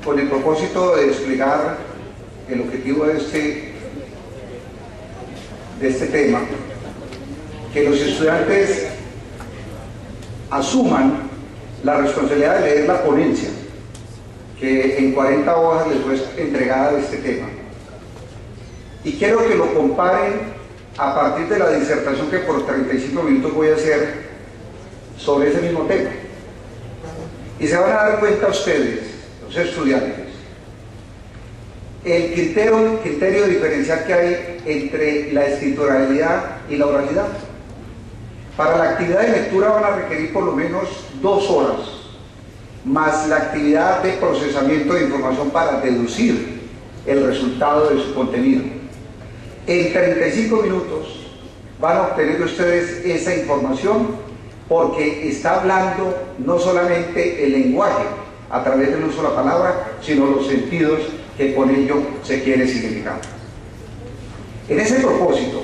con el propósito de desplegar el objetivo de este tema, que los estudiantes asuman la responsabilidad de leer la ponencia, que en 40 hojas les fue entregada de este tema. Y quiero que lo comparen a partir de la disertación que por 35 minutos voy a hacer sobre ese mismo tema. Y se van a dar cuenta ustedes, los estudiantes, el criterio diferencial que hay entre la escrituralidad y la oralidad. Para la actividad de lectura van a requerir por lo menos 2 horas, más la actividad de procesamiento de información para deducir el resultado de su contenido. En 35 minutos van a obtener ustedes esa información, porque está hablando no solamente el lenguaje a través del uso de la palabra, sino los sentidos que con ello se quiere significar. En ese propósito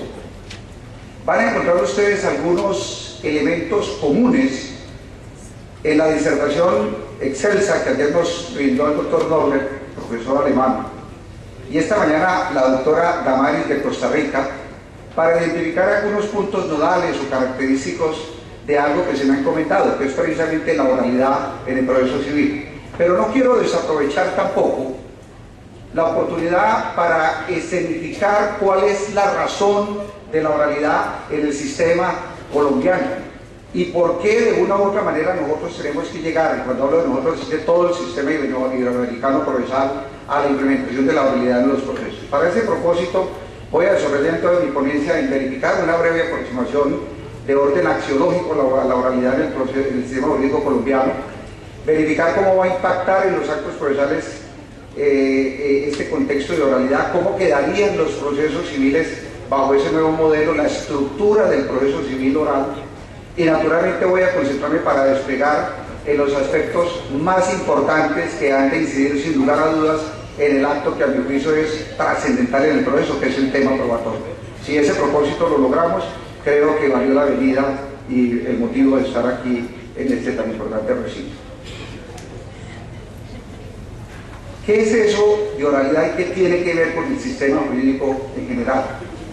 van a encontrar ustedes algunos elementos comunes en la disertación excelsa que ayer nos brindó el doctor Norbert, profesor alemán, y esta mañana la doctora Damaris de Costa Rica, para identificar algunos puntos nodales o característicos de algo que se me han comentado, que es precisamente la oralidad en el proceso civil. Pero no quiero desaprovechar tampoco la oportunidad para escenificar cuál es la razón de la oralidad en el sistema colombiano y por qué de una u otra manera nosotros tenemos que llegar, y cuando hablo de nosotros es de todo el sistema iberoamericano procesal, a la implementación de la oralidad en los procesos. Para ese propósito voy a desarrollar en toda mi ponencia en verificar una breve aproximación de orden axiológico la oralidad en el sistema jurídico colombiano, verificar cómo va a impactar en los actos procesales este contexto de oralidad, cómo quedarían los procesos civiles bajo ese nuevo modelo, la estructura del proceso civil oral, y naturalmente voy a concentrarme para desplegar en los aspectos más importantes que han de incidir sin lugar a dudas en el acto que a mi juicio es trascendental en el proceso, que es el tema probatorio. Si ese propósito lo logramos, creo que valió la venida y el motivo de estar aquí en este tan importante recinto. ¿Qué es eso de oralidad y qué tiene que ver con el sistema jurídico en general?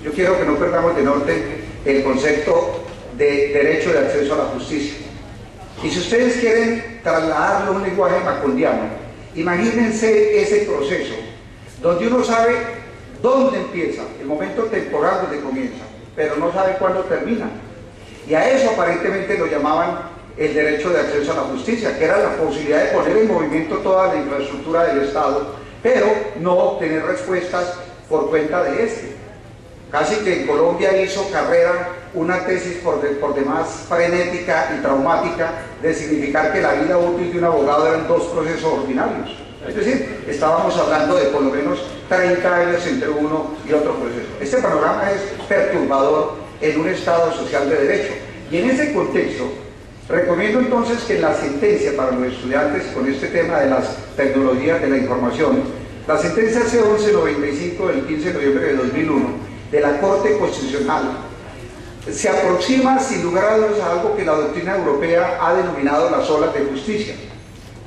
Yo quiero que no perdamos de norte el concepto de derecho de acceso a la justicia. Y si ustedes quieren trasladarlo a un lenguaje macondiano, imagínense ese proceso donde uno sabe dónde empieza, el momento temporal donde comienza, pero no sabe cuándo termina. Y a eso aparentemente lo llamaban el derecho de acceso a la justicia, que era la posibilidad de poner en movimiento toda la infraestructura del Estado, pero no obtener respuestas por cuenta de este. Casi que en Colombia hizo carrera una tesis por demás frenética y traumática de significar que la vida útil de un abogado eran 2 procesos ordinarios. Es decir, estábamos hablando de por lo menos 30 años entre uno y otro proceso. Este panorama es perturbador en un Estado social de derecho. Y en ese contexto, recomiendo entonces que en la sentencia para los estudiantes con este tema de las tecnologías de la información, la sentencia C1195 del 15 de noviembre de 2001 de la Corte Constitucional se aproxima sin lugar a dudas a algo que la doctrina europea ha denominado las olas de justicia,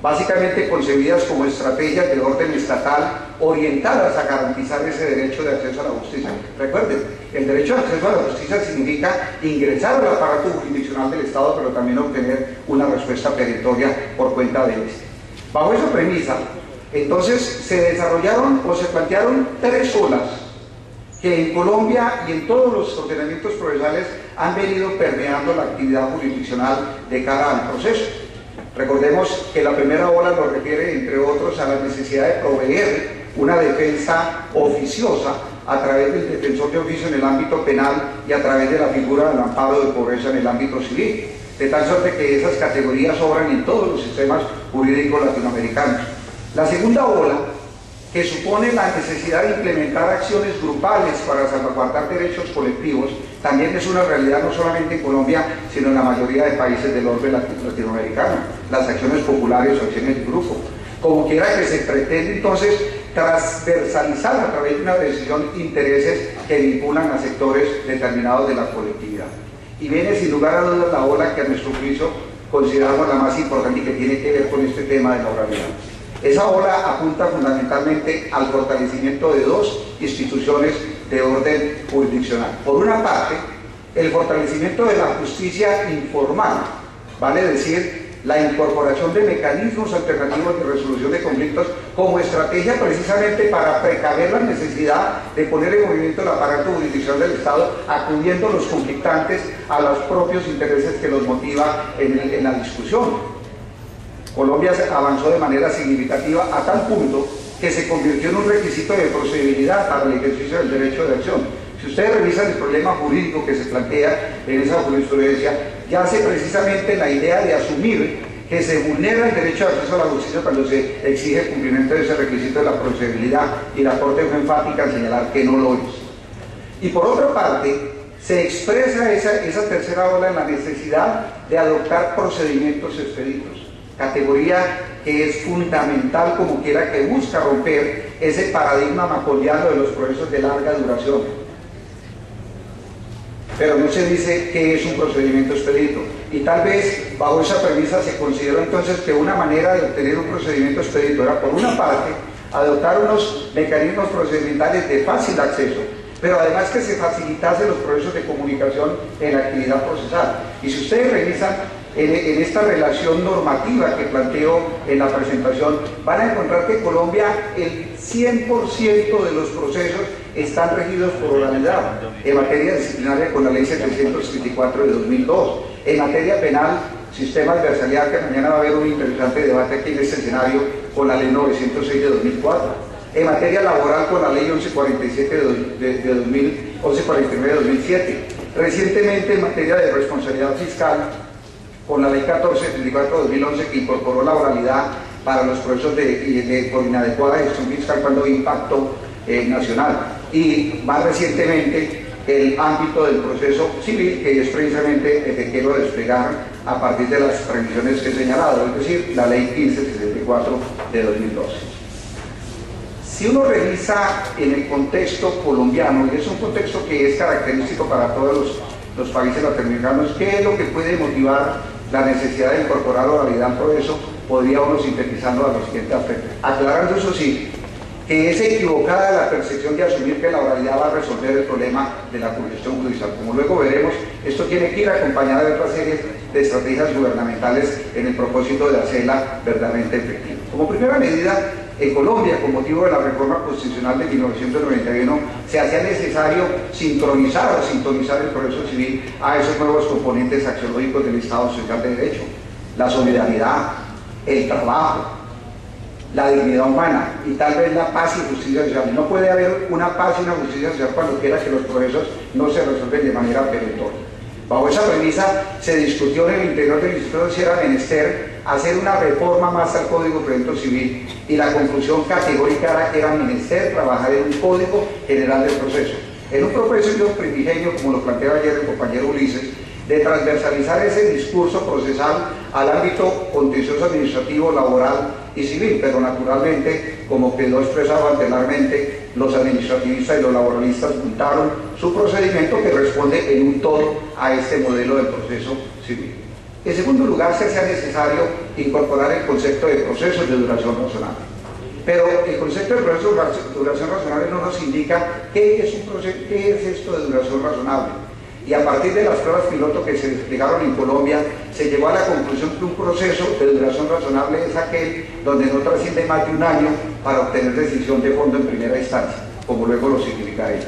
básicamente concebidas como estrategias de orden estatal orientadas a garantizar ese derecho de acceso a la justicia. Recuerden, el derecho de acceso a la justicia significa ingresar al aparato jurisdiccional del Estado, pero también obtener una respuesta peritoria por cuenta de este. Bajo esa premisa, entonces se desarrollaron o se plantearon 3 olas que en Colombia y en todos los ordenamientos procesales han venido permeando la actividad jurisdiccional de cara al proceso. Recordemos que la primera ola nos refiere, entre otros, a la necesidad de proveer una defensa oficiosa a través del defensor de oficio en el ámbito penal y a través de la figura del amparo de pobreza en el ámbito civil, de tal suerte que esas categorías obran en todos los sistemas jurídicos latinoamericanos. La segunda ola, que supone la necesidad de implementar acciones grupales para salvaguardar derechos colectivos, también es una realidad no solamente en Colombia, sino en la mayoría de países del orden latinoamericano, las acciones populares o acciones de grupo. Como quiera que se pretende entonces transversalizar a través de una decisión intereses que vinculan a sectores determinados de la colectividad. Y viene sin lugar a dudas la ola que a nuestro juicio consideramos la más importante y que tiene que ver con este tema de la oralidad. Esa ola apunta fundamentalmente al fortalecimiento de dos instituciones de orden jurisdiccional. Por una parte, el fortalecimiento de la justicia informal, vale decir, la incorporación de mecanismos alternativos de resolución de conflictos como estrategia precisamente para precaver la necesidad de poner en movimiento el aparato jurisdiccional del Estado, acudiendo los conflictantes a los propios intereses que los motiva en la discusión. Colombia avanzó de manera significativa a tal punto que se convirtió en un requisito de procedibilidad para el ejercicio del derecho de acción. Si ustedes revisan el problema jurídico que se plantea en esa jurisprudencia, yace precisamente la idea de asumir que se vulnera el derecho de acceso a la justicia cuando se exige el cumplimiento de ese requisito de la procedibilidad, y la Corte fue enfática en señalar que no lo es. Y por otra parte, se expresa esa tercera ola en la necesidad de adoptar procedimientos expeditos, categoría que es fundamental como quiera, que busca romper ese paradigma macoleano de los procesos de larga duración. Pero no se dice qué es un procedimiento expedito, y tal vez bajo esa premisa se consideró entonces que una manera de obtener un procedimiento expedito era, por una parte, adoptar unos mecanismos procedimentales de fácil acceso, pero además que se facilitase los procesos de comunicación en la actividad procesal. Y si ustedes revisan en esta relación normativa que planteo en la presentación, van a encontrar que Colombia, el 100% de los procesos están regidos por oralidad, en materia disciplinaria con la ley 734 de 2002, en materia penal, sistema de adversalidad, que mañana va a haber un interesante debate aquí en este escenario, con la ley 906 de 2004, en materia laboral con la ley 1147 1149 de 2007, recientemente en materia de responsabilidad fiscal, con la ley 1474 de 2011, que incorporó la oralidad para los procesos por inadecuada gestión fiscal cuando hay impacto nacional, y más recientemente el ámbito del proceso civil, que es precisamente el que quiero desplegar a partir de las previsiones que he señalado, es decir, la ley 1564 de 2012. Si uno revisa en el contexto colombiano, y es un contexto que es característico para todos los países latinoamericanos, ¿qué es lo que puede motivar la necesidad de incorporar oralidad en proceso? Podría uno sintetizarlo a los siguientes aspectos, aclarando eso sí, que es equivocada la percepción de asumir que la oralidad va a resolver el problema de la congestión judicial. Como luego veremos, esto tiene que ir acompañado de otra serie de estrategias gubernamentales en el propósito de hacerla verdaderamente efectiva. Como primera medida, en Colombia, con motivo de la reforma constitucional de 1991, se hacía necesario sintonizar el proceso civil a esos nuevos componentes axiológicos del Estado Social de Derecho: la solidaridad, el trabajo, la dignidad humana y tal vez la paz y justicia social. No puede haber una paz y una justicia social cuando quiera que los procesos no se resuelven de manera perentoria. Bajo esa premisa se discutió en el interior del Instituto si era menester hacer una reforma más al Código de Procedimiento Civil, y la conclusión categórica era que era menester trabajar en un Código General del Proceso, en un propósito primigenio, como lo planteaba ayer el compañero Ulises, de transversalizar ese discurso procesal al ámbito contencioso administrativo, laboral y civil, pero naturalmente, como quedó expresado anteriormente, los administrativistas y los laboralistas juntaron su procedimiento que responde en un todo a este modelo del proceso civil. En segundo lugar, se hacía necesario incorporar el concepto de procesos de duración razonable. Pero el concepto de procesos de duración razonable no nos indica qué es esto de duración razonable. Y a partir de las pruebas piloto que se desplegaron en Colombia, se llegó a la conclusión que un proceso de duración razonable es aquel donde no trasciende más de un año para obtener decisión de fondo en primera instancia, como luego lo significaré.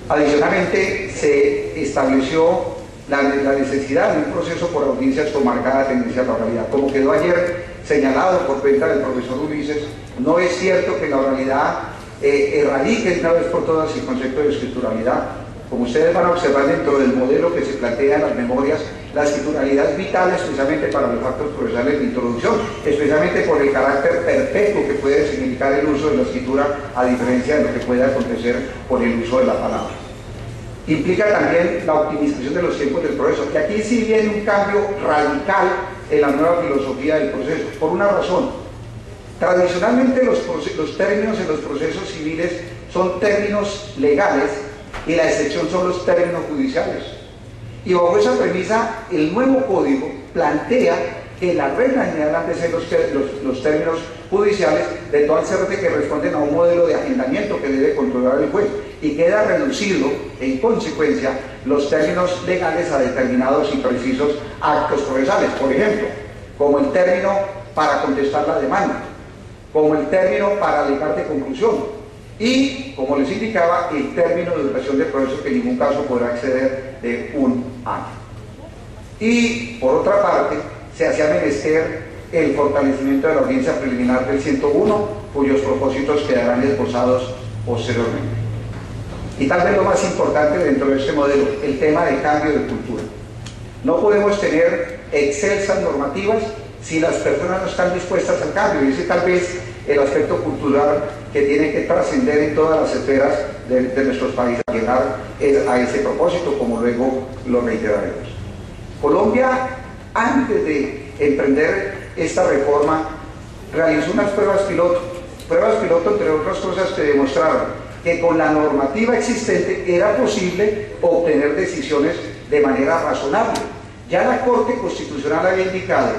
Adicionalmente, se estableció la necesidad de un proceso por audiencias con marcada tendencia a la oralidad. Como quedó ayer señalado por cuenta del profesor Ulises, no es cierto que la oralidad erradique de una vez por todas el concepto de escrituralidad. Como ustedes van a observar dentro del modelo que se plantea en las memorias, la escrituralidad es vital especialmente para los actos procesales de introducción, especialmente por el carácter perpetuo que puede significar el uso de la escritura, a diferencia de lo que puede acontecer por el uso de la palabra. Implica también la optimización de los tiempos del proceso, que aquí sí viene un cambio radical en la nueva filosofía del proceso, por una razón. Tradicionalmente los términos en los procesos civiles son términos legales y la excepción son los términos judiciales. Y bajo esa premisa, el nuevo código plantea que la regla general han de ser los términos judiciales de todo el CRT que responden a un modelo de agendamiento que debe controlar el juez, y queda reducido en consecuencia los términos legales a determinados y precisos actos procesales, por ejemplo, como el término para contestar la demanda, como el término para alegar de conclusión y, como les indicaba, el término de duración del proceso, que en ningún caso podrá exceder de 1 año. Y por otra parte, se hacía menester el fortalecimiento de la audiencia preliminar del 101, cuyos propósitos quedarán esbozados posteriormente. Y tal vez lo más importante dentro de este modelo, el tema de cambio de cultura. No podemos tener excelsas normativas si las personas no están dispuestas al cambio, y ese tal vez el aspecto cultural que tiene que trascender en todas las esferas de nuestros países, llegar a ese propósito, como luego lo reiteraremos. Colombia, antes de emprender esta reforma, realizó unas pruebas piloto entre otras cosas que demostraron que con la normativa existente era posible obtener decisiones de manera razonable. Ya la Corte Constitucional había indicado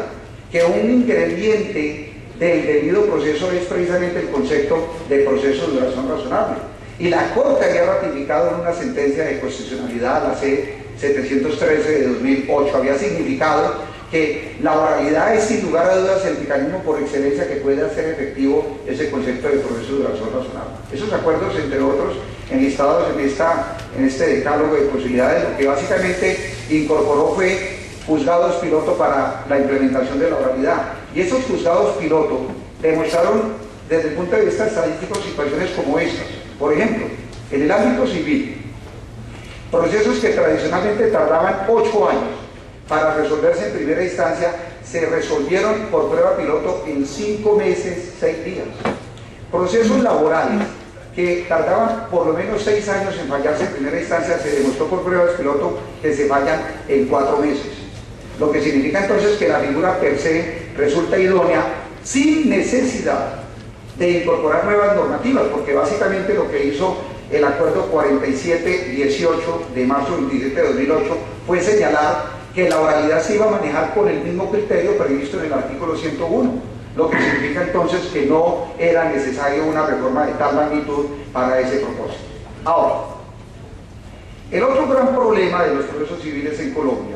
que un ingrediente del debido proceso es precisamente el concepto de proceso de duración razonable. Y la Corte había ratificado en una sentencia de constitucionalidad, la C-713 de 2008, había significado que la oralidad es sin lugar a dudas el mecanismo por excelencia que puede hacer efectivo ese concepto de proceso de duración razonable. Esos acuerdos, entre otros, enlistados en este decálogo de posibilidades, lo que básicamente incorporó fue juzgados piloto para la implementación de la oralidad. Y esos juzgados piloto demostraron desde el punto de vista estadístico situaciones como estas. Por ejemplo, en el ámbito civil, procesos que tradicionalmente tardaban 8 años para resolverse en primera instancia, se resolvieron por prueba piloto en 5 meses, 6 días. Procesos laborales que tardaban por lo menos 6 años en fallarse en primera instancia, se demostró por pruebas piloto que se fallan en 4 meses. Lo que significa entonces que la figura per se resulta idónea sin necesidad de incorporar nuevas normativas, porque básicamente lo que hizo el acuerdo 4718 de marzo 27 de 2008 fue señalar que la oralidad se iba a manejar con el mismo criterio previsto en el artículo 101, lo que significa entonces que no era necesario una reforma de tal magnitud para ese propósito. Ahora, el otro gran problema de los procesos civiles en Colombia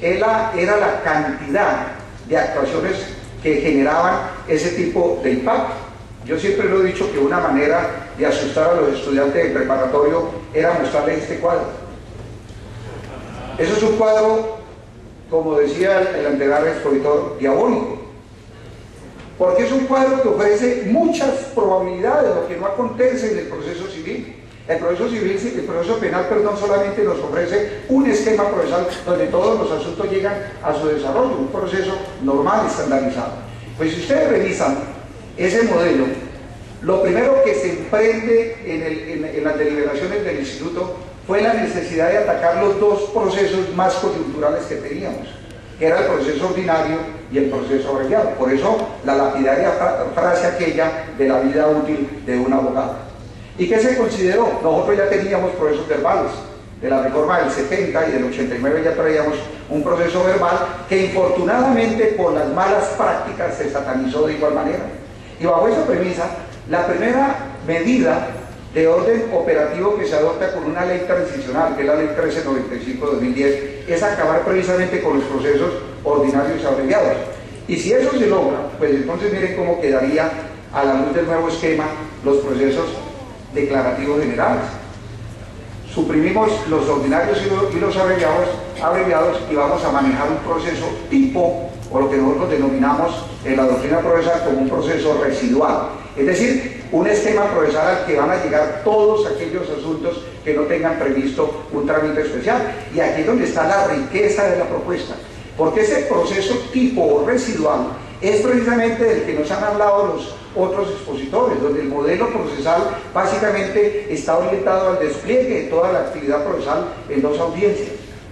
era la cantidad de actuaciones que generaban ese tipo de impacto. Yo siempre lo he dicho que una manera de asustar a los estudiantes del preparatorio era mostrarles este cuadro. Eso es un cuadro, como decía el anterior expositor, diabólico, porque es un cuadro que ofrece muchas probabilidades, lo que no acontece en el proceso civil. El proceso penal, solamente nos ofrece un esquema procesal donde todos los asuntos llegan a su desarrollo, un proceso normal, estandarizado. Pues si ustedes revisan ese modelo, lo primero que se emprende en las deliberaciones del instituto fue la necesidad de atacar los dos procesos más coyunturales que teníamos, que era el proceso ordinario y el proceso abreviado. Por eso la lapidaria frase aquella de la vida útil de un abogado. ¿Y qué se consideró? Nosotros ya teníamos procesos verbales. De la reforma del 70 y del 89 ya traíamos un proceso verbal que infortunadamente por las malas prácticas se satanizó de igual manera. Y bajo esa premisa, la primera medida de orden operativo que se adopta con una ley transicional, que es la ley 1395-2010, es acabar precisamente con los procesos ordinarios y abreviados. Y si eso se logra, pues entonces miren cómo quedaría a la luz del nuevo esquema los procesos declarativos generales. Suprimimos los ordinarios y los abreviados y vamos a manejar un proceso tipo, o lo que nosotros denominamos en la doctrina procesal como un proceso residual. Es decir, un esquema procesal al que van a llegar todos aquellos asuntos que no tengan previsto un trámite especial. Y aquí es donde está la riqueza de la propuesta, porque ese proceso tipo residual es precisamente del que nos han hablado los otros expositores, donde el modelo procesal básicamente está orientado al despliegue de toda la actividad procesal en 2 audiencias,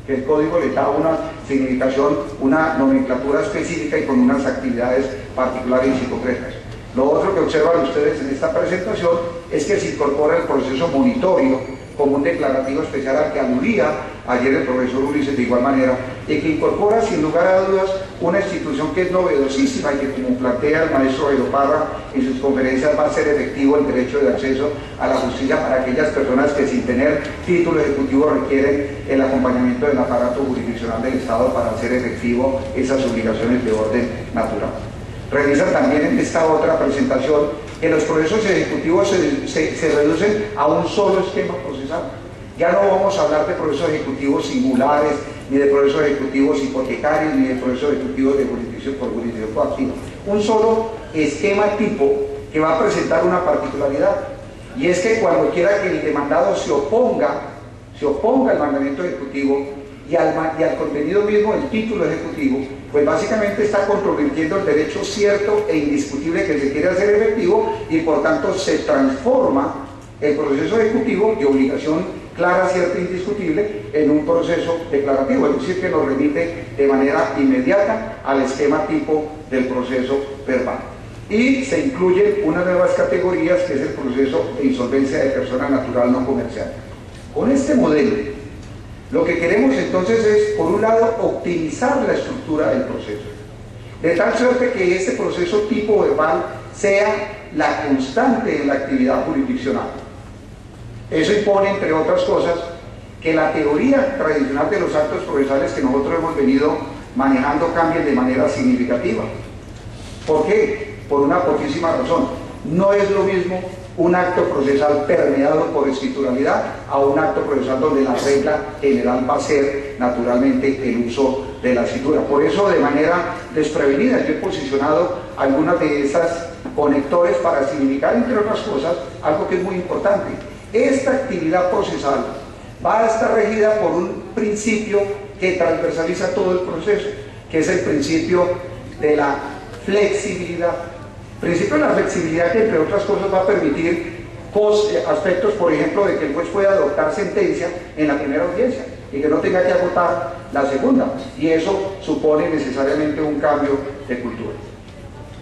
que el código le da una significación, una nomenclatura específica y con unas actividades particulares y concretas. Lo otro que observan ustedes en esta presentación es que se incorpora el proceso monitorio como un declarativo especial al que aludía ayer el profesor Ulises de igual manera, y que incorpora sin lugar a dudas una institución que es novedosísima y que, como plantea el maestro Edo Parra en sus conferencias, va a ser efectivo el derecho de acceso a la justicia para aquellas personas que sin tener título ejecutivo requieren el acompañamiento del aparato jurisdiccional del Estado para hacer efectivo esas obligaciones de orden natural. Revisan también en esta otra presentación que los procesos ejecutivos se reducen a un solo esquema procesal. Ya no vamos a hablar de procesos ejecutivos singulares, ni de procesos ejecutivos hipotecarios, ni de procesos ejecutivos de jurisdicción por jurisdicción coactiva. Un solo esquema tipo que va a presentar una particularidad, y es que cuando quiera que el demandado se oponga al mandamiento ejecutivo y al contenido mismo del título ejecutivo, pues básicamente está controvirtiendo el derecho cierto e indiscutible que se quiere hacer efectivo, y por tanto se transforma el proceso ejecutivo de obligación clara, cierta e indiscutible en un proceso declarativo, es decir, que nos remite de manera inmediata al esquema tipo del proceso verbal. Y se incluyen unas nuevas categorías, que es el proceso de insolvencia de persona natural no comercial. Con este modelo, lo que queremos entonces es, por un lado, optimizar la estructura del proceso, de tal suerte que este proceso tipo verbal sea la constante en la actividad jurisdiccional. Eso impone, entre otras cosas, que la teoría tradicional de los actos procesales que nosotros hemos venido manejando cambie de manera significativa. ¿Por qué? Por una poquísima razón. No es lo mismo un acto procesal permeado por escrituralidad a un acto procesal donde la regla general va a ser naturalmente el uso de la escritura. Por eso, de manera desprevenida, yo he posicionado algunas de esas conectores para significar, entre otras cosas, algo que es muy importante. Esta actividad procesal va a estar regida por un principio que transversaliza todo el proceso, que es el principio de la flexibilidad. El principio de la flexibilidad, que entre otras cosas va a permitir aspectos, por ejemplo, de que el juez pueda adoptar sentencia en la primera audiencia y que no tenga que agotar la segunda, y eso supone necesariamente un cambio de cultura.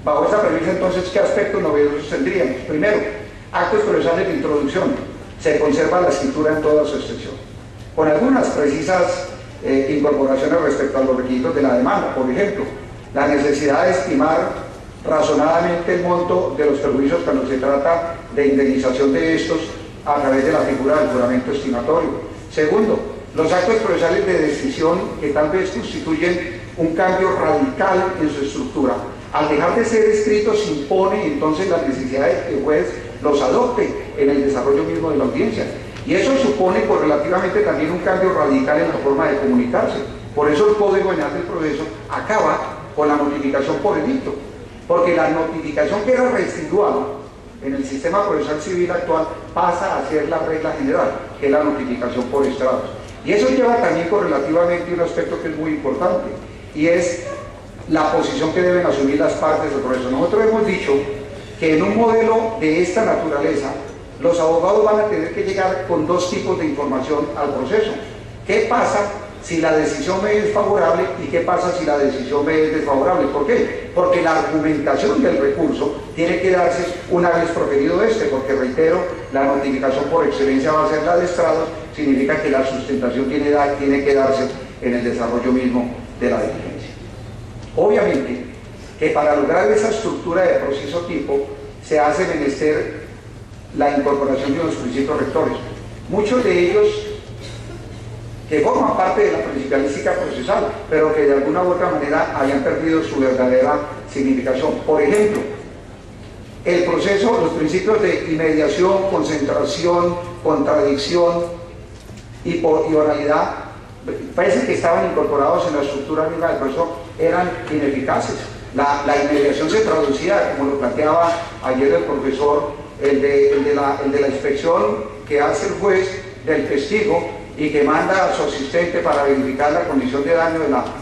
Bajo esta premisa, entonces, ¿qué aspectos novedosos tendríamos? Primero, actos procesales de introducción. Se conserva la escritura en toda su extensión, con algunas precisas incorporaciones respecto a los requisitos de la demanda. Por ejemplo, la necesidad de estimar razonadamente el monto de los perjuicios cuando se trata de indemnización de estos a través de la figura del juramento estimatorio. Segundo, los actos procesales de decisión, que tal vez constituyen un cambio radical en su estructura. Al dejar de ser escritos, se impone entonces la necesidad de que el juez los adopte en el desarrollo mismo de la audiencia. Y eso supone correlativamente también un cambio radical en la forma de comunicarse. Por eso el Código General del Proceso acaba con la notificación por edicto, porque la notificación que era residual en el sistema procesal civil actual pasa a ser la regla general, que es la notificación por estrados. Y eso lleva también correlativamente un aspecto que es muy importante, y es la posición que deben asumir las partes del proceso. Nosotros hemos dicho que en un modelo de esta naturaleza, los abogados van a tener que llegar con dos tipos de información al proceso. ¿Qué pasa si la decisión me es favorable y qué pasa si la decisión me es desfavorable? ¿Por qué? Porque la argumentación del recurso tiene que darse una vez proferido porque reitero, la notificación por excelencia va a ser la de estrados, significa que la sustentación tiene que darse en el desarrollo mismo de la diligencia. Obviamente que para lograr esa estructura de proceso tipo se hace menester la incorporación de unos principios rectores, muchos de ellos que forman parte de la principalística procesal, pero que de alguna u otra manera hayan perdido su verdadera significación. Por ejemplo, el proceso, los principios de inmediación, concentración, contradicción y oralidad, parece que estaban incorporados en la estructura misma del proceso, eran ineficaces. La inmediación se traducía, como lo planteaba ayer el profesor, el de la inspección que hace el juez del testigo y que manda a su asistente para verificar la condición de daño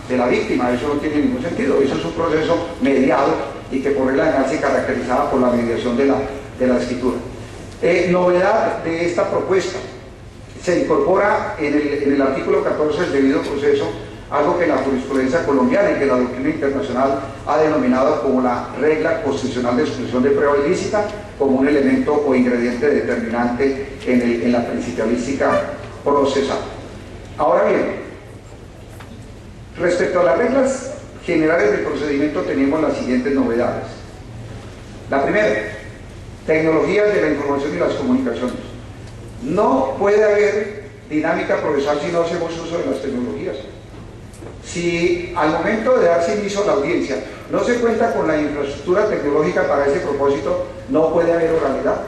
de la víctima. Eso no tiene ningún sentido. Eso es un proceso mediado y que por regla general se caracterizaba por la mediación de la escritura. Novedad de esta propuesta: se incorpora en el artículo 14 del debido proceso algo que la jurisprudencia colombiana y que la doctrina internacional ha denominado como la regla constitucional de exclusión de prueba ilícita, como un elemento o ingrediente determinante en la principalística procesal. Ahora bien, respecto a las reglas generales del procedimiento tenemos las siguientes novedades. La primera, tecnologías de la información y las comunicaciones. No puede haber dinámica procesal si no hacemos uso de las tecnologías. Si al momento de darse inicio a la audiencia no se cuenta con la infraestructura tecnológica para ese propósito, no puede haber oralidad.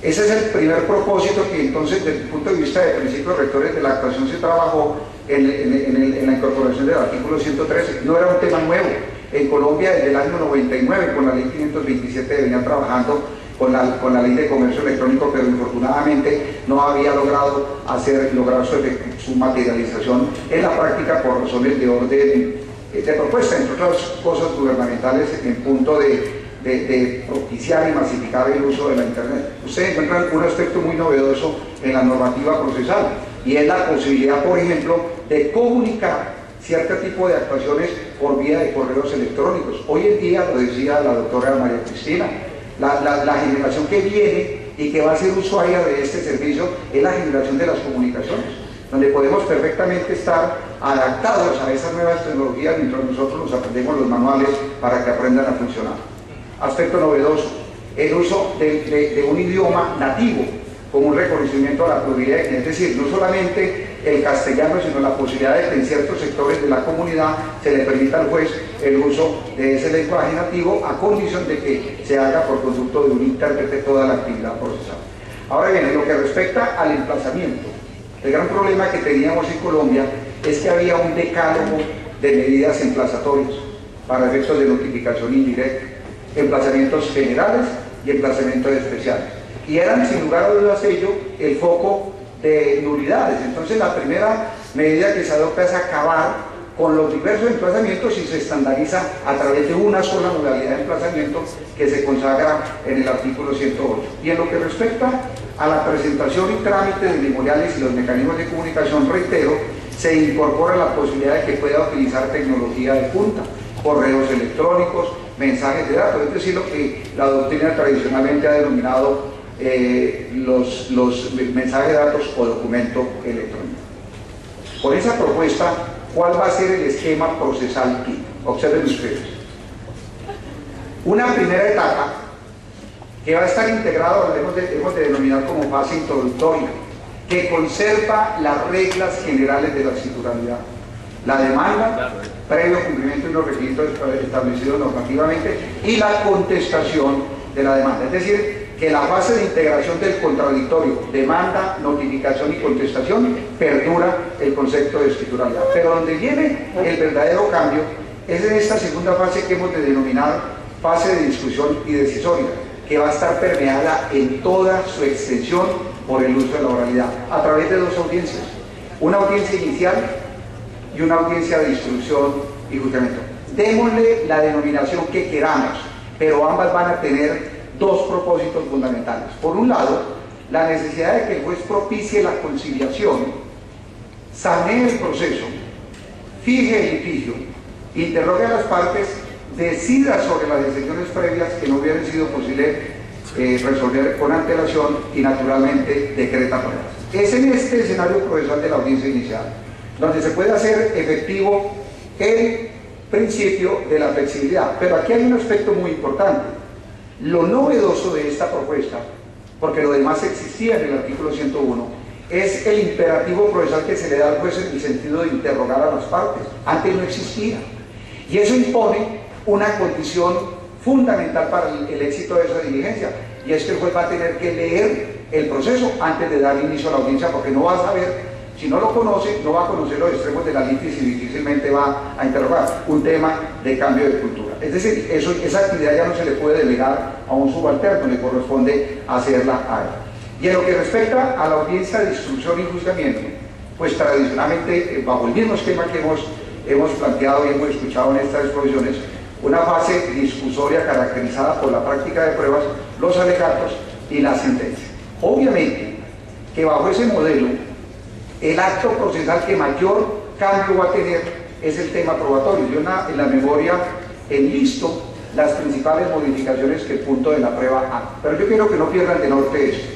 Ese es el primer propósito que entonces, desde el punto de vista de principios rectores de la actuación, se trabajó en la incorporación del artículo 113. No era un tema nuevo. En Colombia, desde el año 99, con la ley 527, venían trabajando con la ley de comercio electrónico, pero infortunadamente no había logrado lograr su materialización en la práctica por razones de orden de propuesta, entre otras cosas gubernamentales, en punto de propiciar y masificar el uso de la Internet. Ustedes encuentran un aspecto muy novedoso en la normativa procesal, y es la posibilidad, por ejemplo, de comunicar cierto tipo de actuaciones por vía de correos electrónicos. Hoy en día, lo decía la doctora María Cristina, la generación que viene y que va a ser usuaria de este servicio es la generación de las comunicaciones, donde podemos perfectamente estar adaptados a esas nuevas tecnologías mientras nosotros nos aprendemos los manuales para que aprendan a funcionar. Aspecto novedoso, el uso de un idioma nativo como un reconocimiento a la pluralidad, es decir, no solamente el castellano, sino la posibilidad de que en ciertos sectores de la comunidad se le permita al juez el uso de ese lenguaje nativo, a condición de que se haga por conducto de un intérprete toda la actividad procesal. Ahora bien, en lo que respecta al emplazamiento, el gran problema que teníamos en Colombia es que había un decálogo de medidas emplazatorias para efectos de notificación indirecta, emplazamientos generales y emplazamientos especiales, y eran sin lugar a dudas ello el foco de nulidades. Entonces la primera medida que se adopta es acabar con los diversos emplazamientos y se estandariza a través de una sola modalidad de emplazamiento que se consagra en el artículo 108. Y en lo que respecta a la presentación y trámite de memoriales y los mecanismos de comunicación, reitero, se incorpora la posibilidad de que pueda utilizar tecnología de punta, correos electrónicos, mensajes de datos, es decir, lo que la doctrina tradicionalmente ha denominado los mensajes de datos o documento electrónico. Por esa propuesta, ¿cuál va a ser el esquema procesal aquí? Observen ustedes. Una primera etapa que va a estar integrada, lo hemos de denominar como fase introductoria, que conserva las reglas generales de la escrituralidad. La demanda, previo cumplimiento de los requisitos establecidos normativamente, y la contestación de la demanda. Es decir, que la fase de integración del contradictorio, demanda, notificación y contestación, perdura el concepto de escrituralidad. Pero donde viene el verdadero cambio es en esta segunda fase que hemos de denominar fase de discusión y decisoria, que va a estar permeada en toda su extensión por el uso de la oralidad, a través de dos audiencias: una audiencia inicial y una audiencia de instrucción y juzgamiento. Démosle la denominación que queramos, pero ambas van a tener dos propósitos fundamentales. Por un lado, la necesidad de que el juez propicie la conciliación, sanee el proceso, fije el litigio, interrogue a las partes, decida sobre las decisiones previas que no hubieran sido posible resolver con antelación y naturalmente decreta pruebas. Es en este escenario procesal de la audiencia inicial donde se puede hacer efectivo el principio de la flexibilidad. Pero aquí hay un aspecto muy importante. Lo novedoso de esta propuesta, porque lo demás existía en el artículo 101, es el imperativo procesal que se le da al juez en el sentido de interrogar a las partes. Antes no existía. Y eso impone una condición fundamental para el éxito de esa diligencia, y es que el juez va a tener que leer el proceso antes de dar inicio a la audiencia, porque no va a saber, si no lo conoce, no va a conocer los extremos de la litis y difícilmente va a interrogar. Un tema de cambio de cultura. Es decir, esa actividad ya no se le puede delegar a un subalterno, le corresponde hacerla a él. Y en lo que respecta a la audiencia de instrucción y juzgamiento, pues tradicionalmente, bajo el mismo esquema que hemos planteado y hemos escuchado en estas exposiciones, una fase discusoria caracterizada por la práctica de pruebas, los alegatos y la sentencia. Obviamente que bajo ese modelo, el acto procesal que mayor cambio va a tener es el tema probatorio. Yo en la memoria enlisto las principales modificaciones que el punto de la prueba hace. Pero yo quiero que no pierdan de norte esto.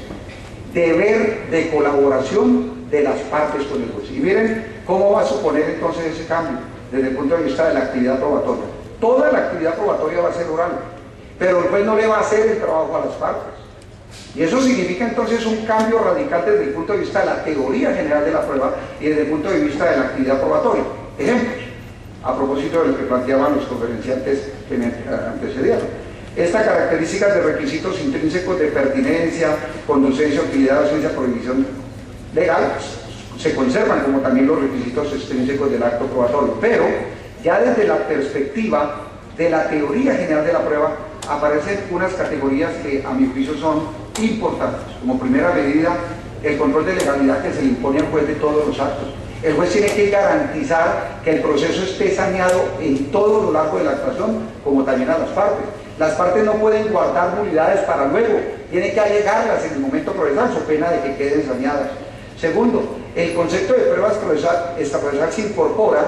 deber de colaboración de las partes con el juez. Y miren cómo va a suponer entonces ese cambio desde el punto de vista de la actividad probatoria. Toda la actividad probatoria va a ser oral, pero el juez no le va a hacer el trabajo a las partes. Y eso significa entonces un cambio radical desde el punto de vista de la teoría general de la prueba y desde el punto de vista de la actividad probatoria. Ejemplos, a propósito de lo que planteaban los conferenciantes que me antecedieron. Estas características de requisitos intrínsecos de pertinencia, conducencia, utilidad, ausencia, prohibición legal se conservan, como también los requisitos extrínsecos del acto probatorio, pero ya desde la perspectiva de la teoría general de la prueba aparecen unas categorías que a mi juicio son importantes. Como primera medida, el control de legalidad que se le impone al juez de todos los actos. El juez tiene que garantizar que el proceso esté saneado en todo lo largo de la actuación, como también a las partes. Las partes no pueden guardar nulidades para luego, tiene que alegarlas en el momento procesal, so pena de que queden saneadas. Segundo, el concepto de pruebas procesal se incorpora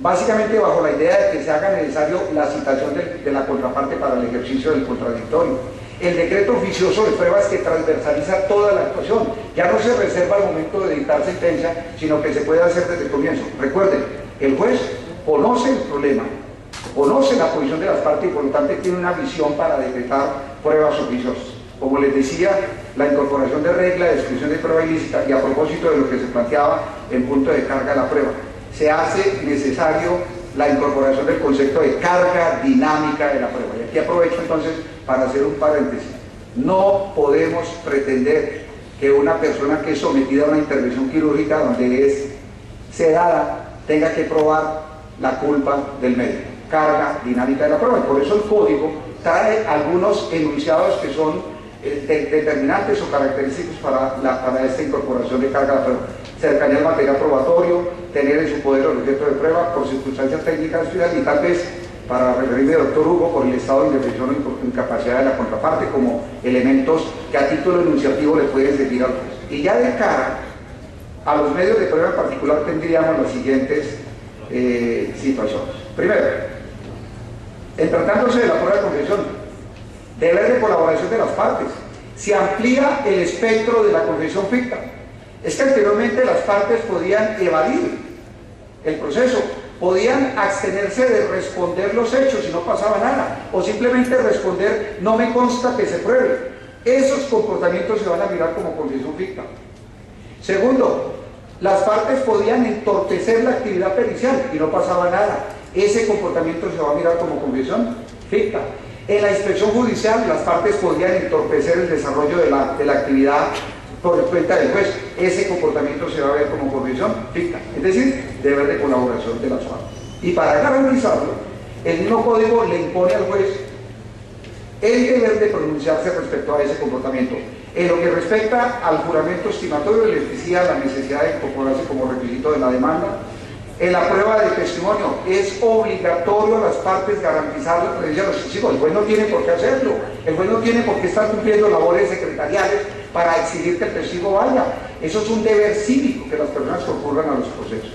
básicamente bajo la idea de que se haga necesario la citación de la contraparte para el ejercicio del contradictorio. El decreto oficioso de pruebas que transversaliza toda la actuación, ya no se reserva al momento de dictar sentencia, sino que se puede hacer desde el comienzo. Recuerden, el juez conoce el problema, conoce la posición de las partes y por lo tanto tiene una visión para decretar pruebas oficiosas. Como les decía, la incorporación de regla de descripción de prueba ilícita, y a propósito de lo que se planteaba en punto de carga de la prueba, se hace necesario la incorporación del concepto de carga dinámica de la prueba. Y aquí aprovecho entonces para hacer un paréntesis. No podemos pretender que una persona que es sometida a una intervención quirúrgica donde es sedada tenga que probar la culpa del médico. Carga dinámica de la prueba. Y por eso el código trae algunos enunciados que son determinantes o característicos para esta incorporación de carga de la prueba. Cercanía al material probatorio, tener en su poder el objeto de prueba por circunstancias técnicas y tal vez, para referirme al doctor Hugo, por el estado de indefensión o incapacidad de la contraparte como elementos que a título enunciativo le pueden servir al juez. Y ya de cara a los medios de prueba en particular tendríamos las siguientes situaciones. Primero, en tratándose de la prueba de confesión, deber de colaboración de las partes. Se amplía el espectro de la confesión ficta. Es que anteriormente las partes podían evadir el proceso, podían abstenerse de responder los hechos y no pasaba nada, o simplemente responder no me consta que se pruebe. Esos comportamientos se van a mirar como confesión ficta. Segundo, las partes podían entorpecer la actividad pericial y no pasaba nada. Ese comportamiento se va a mirar como confesión ficta. En la inspección judicial las partes podían entorpecer el desarrollo de la actividad por cuenta del juez. Ese comportamiento se va a ver como confesión ficta, es decir, deber de colaboración de las partes. Y para garantizarlo, el mismo código le impone al juez el deber de pronunciarse respecto a ese comportamiento. En lo que respecta al juramento estimatorio, les decía la necesidad de incorporarse como requisito de la demanda. En la prueba de testimonio es obligatorio a las partes garantizar la presencia de los testigos. El juez no tiene por qué hacerlo, el juez no tiene por qué estar cumpliendo labores secretariales para exigir que el testigo vaya. Eso es un deber cívico que las personas concurran a los procesos.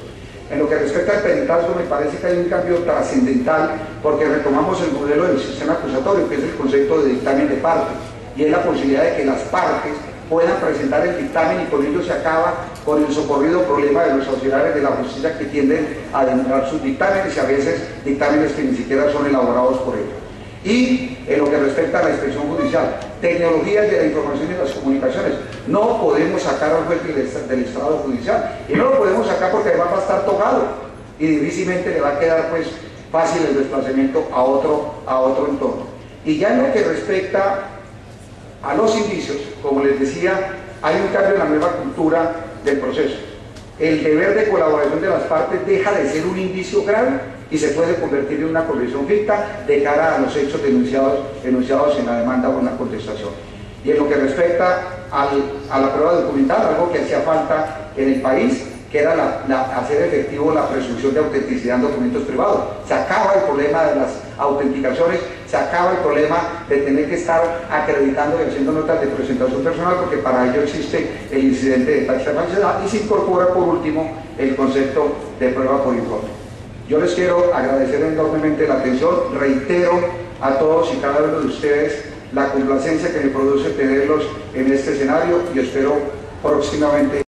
En lo que respecta al peritazgo, me parece que hay un cambio trascendental porque retomamos el modelo del sistema acusatorio, que es el concepto de dictamen de parte, y es la posibilidad de que las partes puedan presentar el dictamen y con ello se acaba con el socorrido problema de los auxiliares de la justicia que tienden a demorar sus dictámenes y a veces dictámenes que ni siquiera son elaborados por ellos. Y en lo que respecta a la inspección judicial, tecnologías de la información y las comunicaciones, no podemos sacar al juez del estrado judicial, y no lo podemos sacar porque además va a estar tocado y difícilmente le va a quedar pues fácil el desplazamiento a otro entorno. Y ya en lo que respecta a los indicios, como les decía, hay un cambio en la nueva cultura del proceso. El deber de colaboración de las partes deja de ser un indicio grave y se puede convertir en una confesión ficta de cara a los hechos denunciados en la demanda o en la contestación. Y en lo que respecta a la prueba documental, algo que hacía falta en el país, que era hacer efectivo la presunción de autenticidad en documentos privados. Se acaba el problema de las autenticaciones, se acaba el problema de tener que estar acreditando y haciendo notas de presentación personal, porque para ello existe el incidente de taxa de falsedad, y se incorpora por último el concepto de prueba por informe. Yo les quiero agradecer enormemente la atención, reitero a todos y cada uno de ustedes la complacencia que me produce tenerlos en este escenario y espero próximamente